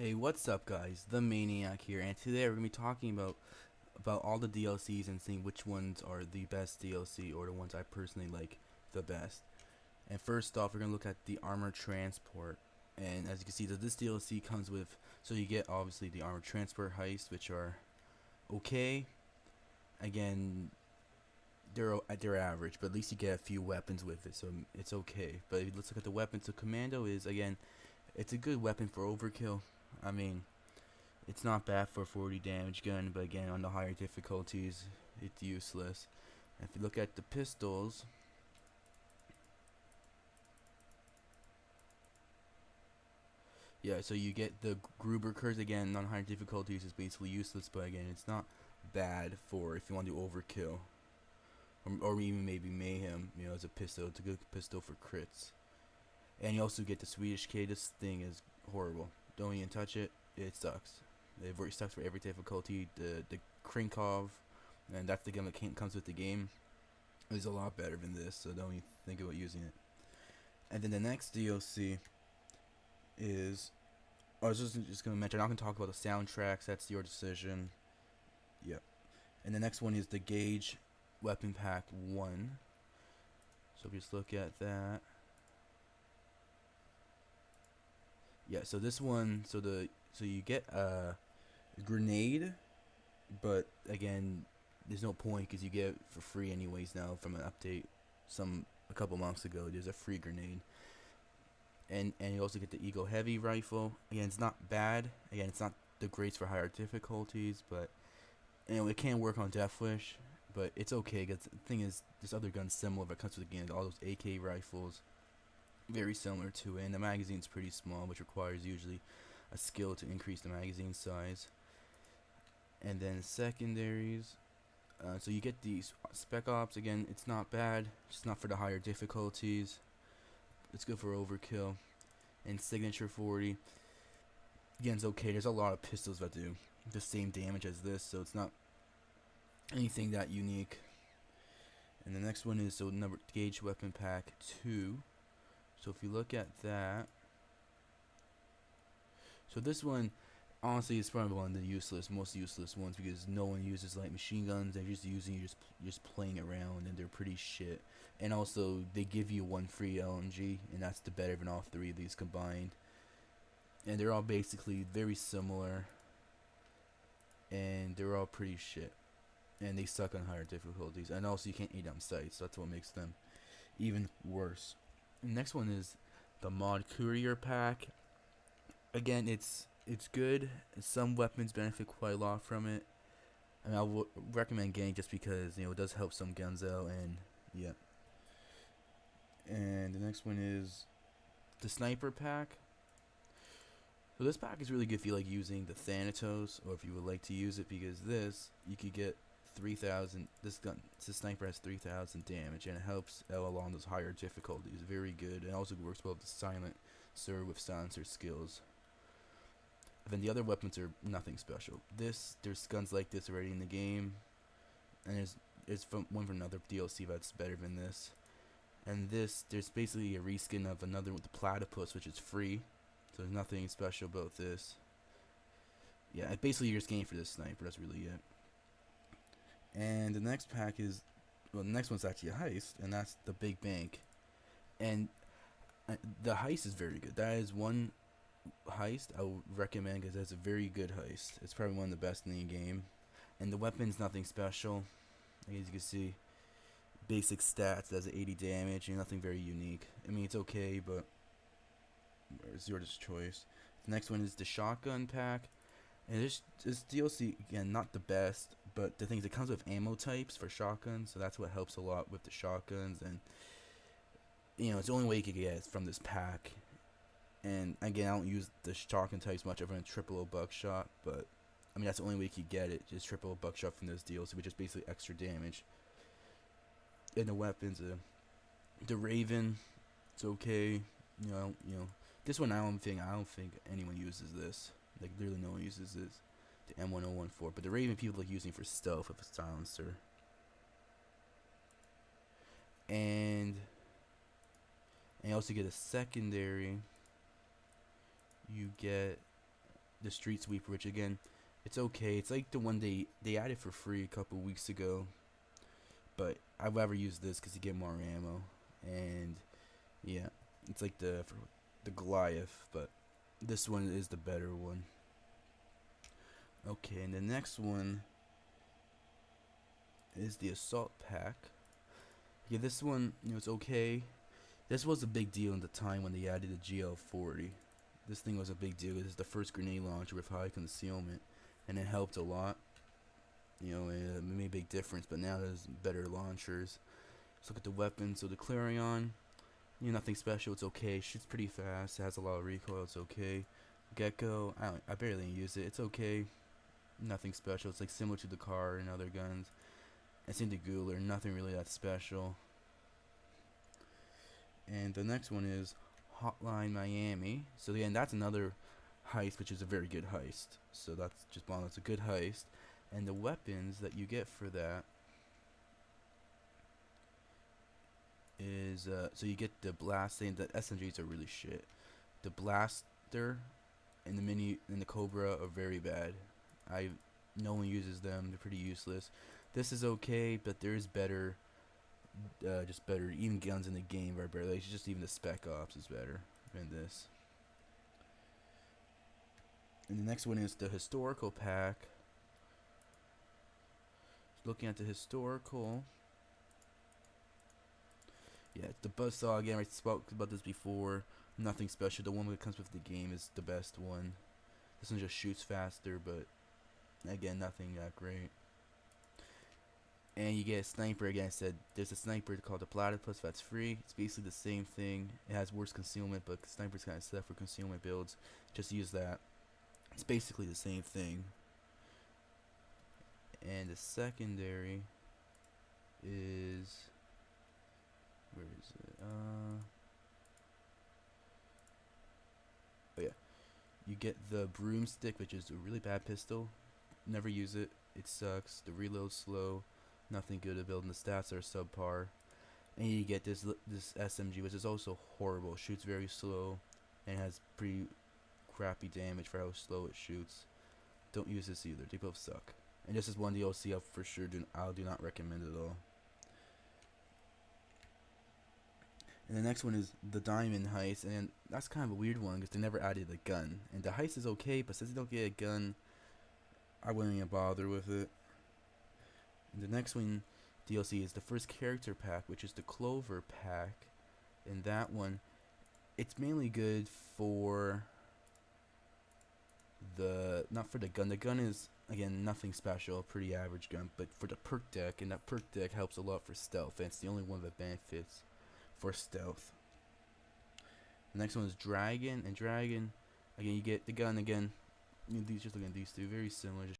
Hey, what's up, guys? The Maniac here, and today we're gonna be talking about all the DLCs and seeing which ones are the best DLC or the ones I personally like the best. And first off, we're gonna look at the armor transport. And as you can see, this DLC comes with, so you get obviously the armor transport heist, which are okay. Again, they're average, but at least you get a few weapons with it, so it's okay. But let's look at the weapons. So commando is, again, it's a good weapon for overkill. I mean, it's not bad for a 40 damage gun, but again, on the higher difficulties, it's useless. And if you look at the pistols, yeah, so you get the Gruber curse. Again, on higher difficulties is basically useless, but again, it's not bad for if you want to do overkill. Or even maybe mayhem, as a pistol. It's a good pistol for crits. And you also get the Swedish K. This thing is horrible. Don't even touch it. It sucks. It sucks for every difficulty. The Krinkov, and that's the gun that comes with the game, is a lot better than this. So don't even think about using it. And then the next DLC is, I was just gonna mention. I'm not gonna talk about the soundtracks. That's your decision. Yep. And the next one is the Gauge Weapon Pack 1. So just look at that. Yeah, so this one, so you get a grenade, but again, there's no point because you get it for free anyways now from an update a couple months ago. There's a free grenade, and you also get the Eagle Heavy rifle. Again, it's not bad. Again, it's not the greats for higher difficulties, but it can work on Death Wish, but it's okay because the thing is, this other gun's similar, but it comes with again all those AK rifles. Very similar to it, and the magazine's pretty small, which requires usually a skill to increase the magazine size. And then secondaries, so you get these Spec Ops. Again, it's not bad, just not for the higher difficulties. It's good for overkill. And Signature 40, again, it's okay. There's a lot of pistols that do the same damage as this, so it's not anything that unique. And the next one is Gauge Weapon Pack 2. So if you look at that, so this one, honestly, is probably one of the most useless ones because no one uses light machine guns. They're just using just playing around, and they're pretty shit. And also, they give you one free LMG, and that's the better than all three of these combined. And they're all basically very similar, and they're all pretty shit. And they suck on higher difficulties. And also, you can't eat on sight, so that's what makes them even worse. Next one is the Mod Courier Pack. Again, it's good. Some weapons benefit quite a lot from it. I mean, I would recommend getting just because it does help some guns out, and yeah. And the next one is the Sniper Pack. So this pack is really good if you like using the Thanatos, or if you would like to use it, because this you could get 3,000. This sniper has 3,000 damage, and it helps out along those higher difficulties. Very good, and also works well with the silencer with silencer skills. And then the other weapons are nothing special. There's guns like this already in the game, and there's one from another DLC that's better than this. And there's basically a reskin of another with the Platypus, which is free. So there's nothing special about this. Yeah, basically you're just getting for this sniper. That's really it. And the next pack is, well, the next one's actually a heist, and that's the Big Bank. And the heist is very good. That is one heist I would recommend because that's a very good heist. It's probably one of the best in the game. And the weapon's nothing special. As you can see, basic stats, does 80 damage, and nothing very unique. I mean, it's okay, but it's your choice. The next one is the Shotgun Pack. And this DLC, again, not the best, but the thing is, it comes with ammo types for shotguns, so that's what helps a lot with the shotguns. And it's the only way you could get it from this pack. And again, I don't use the shotgun types much. I've run a triple O buckshot, but I mean that's the only way you could get it. Just triple O buckshot from this DLC, which is basically extra damage. And the weapons, the Raven, it's okay. This one I don't think anyone uses this. Like literally no one uses this. The M1014, but the Raven people like using for stealth with a silencer. And you also get a secondary. You get the street sweeper, which again, it's okay. It's like the one they added for free a couple weeks ago, but I'd rather use this because you get more ammo, and yeah, it's like the Goliath, but this one is the better one. Okay, and the next one is the assault pack. Yeah, this one, it's okay. This was a big deal in the time when they added the GL40. This thing was a big deal. This is the first grenade launcher with high concealment, and it helped a lot. It made a big difference. But now there's better launchers. Let's look at the weapons. So the Clarion, nothing special. It's okay. Shoots pretty fast. It has a lot of recoil. It's okay. Gecko, I barely use it. It's okay. Nothing special. It's like similar to the car and other guns. And same to Gular. Nothing really that special. And the next one is Hotline Miami. So again, that's another heist, which is a very good heist. So that's just bomb. It's a good heist. And the weapons that you get for that is so you get the blasting. The SMGs are really shit. The blaster and the mini and the Cobra are very bad. No one uses them. They're pretty useless. This is okay, but there is better. Just better. Even guns in the game are better. Like, just even the Spec Ops is better than this. And the next one is the historical pack. Looking at the historical. Yeah, it's the Buzzsaw again. I spoke about this before. Nothing special. The one that comes with the game is the best one. This one just shoots faster, but again, nothing that great. And you get a sniper. Again, I said there's a sniper called the Platypus that's free. It's basically the same thing. It has worse concealment, but sniper's kind of set for concealment builds. Just use that. It's basically the same thing. And the secondary is, where is it? Oh yeah, you get the broomstick, which is a really bad pistol. Never use it. It sucks. The reload's slow. Nothing good to build, and the stats are subpar. And you get this SMG, which is also horrible. Shoots very slow, and has pretty crappy damage for how slow it shoots. Don't use this either. They both suck. And this is one DLC I for sure I do not recommend at all. And the next one is the Diamond Heist, and that's kind of a weird one because they never added a gun. And the heist is okay, but since you don't get a gun, I wouldn't even bother with it. And the next one DLC is the first character pack, which is the Clover pack. And that one, it's mainly good for not for the gun. The gun is, again, nothing special, pretty average gun, but for the perk deck, and that perk deck helps a lot for stealth, and it's the only one that benefits for stealth. The next one is Dragon, and Dragon, again, you get the gun again. Just looking at these two, very similar. Just